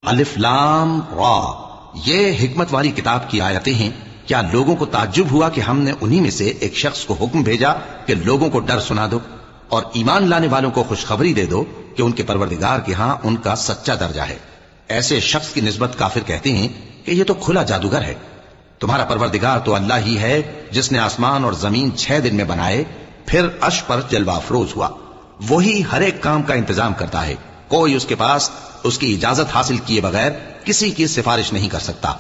الف لام را، یہ حکمت والی کتاب کی آیتیں ہیں۔ کیا لوگوں کو تعجب ہوا کہ ہم نے انہی میں سے ایک شخص کو حکم بھیجا کہ لوگوں کو ڈر سنا دو اور ایمان لانے والوں کو خوشخبری دے دو کہ ان کے پروردگار کے ہاں ان کا سچا درجہ ہے۔ ایسے شخص کی نسبت کافر کہتے ہیں کہ یہ تو کھلا جادوگر ہے۔ تمہارا پروردگار تو اللہ ہی ہے جس نے آسمان اور زمین 6 دن میں بنائے، پھر عرش پر جلوہ افروز ہوا۔ وہی ہر ایک کام کا انتظام کرتا ہے، کوئی اس کے پاس اس کی اجازت حاصل کیے بغیر کسی کی سفارش نہیں کر سکتا۔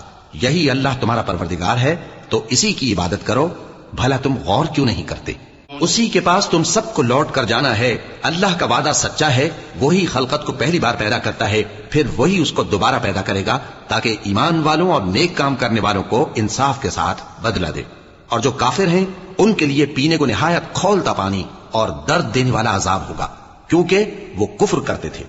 یہی اللہ تمہارا پروردگار ہے، تو اسی کی عبادت کرو۔ بھلا تم غور کیوں نہیں کرتے؟ اسی کے پاس تم سب کو لوٹ کر جانا ہے۔ اللہ کا وعدہ سچا ہے، وہی خلقت کو پہلی بار پیدا کرتا ہے، پھر وہی اس کو دوبارہ پیدا کرے گا تاکہ ایمان والوں اور نیک کام کرنے والوں کو انصاف کے ساتھ بدلہ دے۔ اور جو کافر ہیں ان کے لیے پینے کو نہایت کھولتا پانی اور درد دینے والا عذاب ہوگا، کیونکہ وہ کفر کرتے تھے۔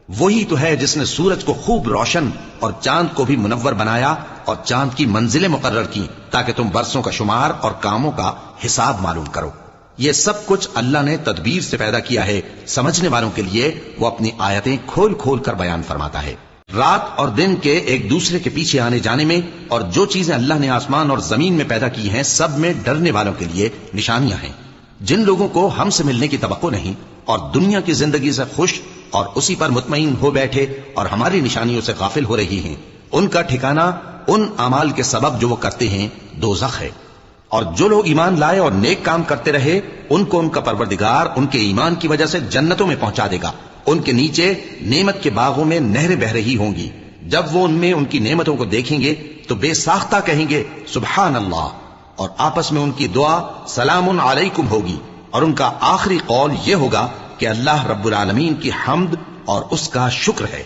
وہی تو ہے جس نے سورج کو خوب روشن اور چاند کو بھی منور بنایا اور چاند کی منزلیں مقرر کی تاکہ تم برسوں کا شمار اور کاموں کا حساب معلوم کرو۔ یہ سب کچھ اللہ نے تدبیر سے پیدا کیا ہے، سمجھنے والوں کے لیے وہ اپنی آیتیں کھول کھول کر بیان فرماتا ہے۔ رات اور دن کے ایک دوسرے کے پیچھے آنے جانے میں اور جو چیزیں اللہ نے آسمان اور زمین میں پیدا کی ہیں سب میں ڈرنے والوں کے لیے نشانیاں ہیں۔ جن لوگوں کو ہم سے ملنے کی توقع نہیں اور دنیا کی زندگی سے خوش اور اسی پر مطمئن ہو بیٹھے اور ہماری نشانیوں سے غافل ہو رہی ہیں، ان کا ٹھکانہ ان اعمال کے سبب جو وہ کرتے ہیں دوزخ ہے۔ اور جو لوگ ایمان لائے اور نیک کام کرتے رہے ان کو ان کا پروردگار ان کے ایمان کی وجہ سے جنتوں میں پہنچا دے گا، ان کے نیچے نعمت کے باغوں میں نہریں بہ رہی ہوں گی۔ جب وہ ان میں ان کی نعمتوں کو دیکھیں گے تو بے ساختہ کہیں گے سبحان اللہ، اور آپس میں ان کی دعا سلام علیکم ہوگی، اور ان کا آخری قول یہ ہوگا کہ اللہ رب العالمین کی حمد اور اس کا شکر ہے۔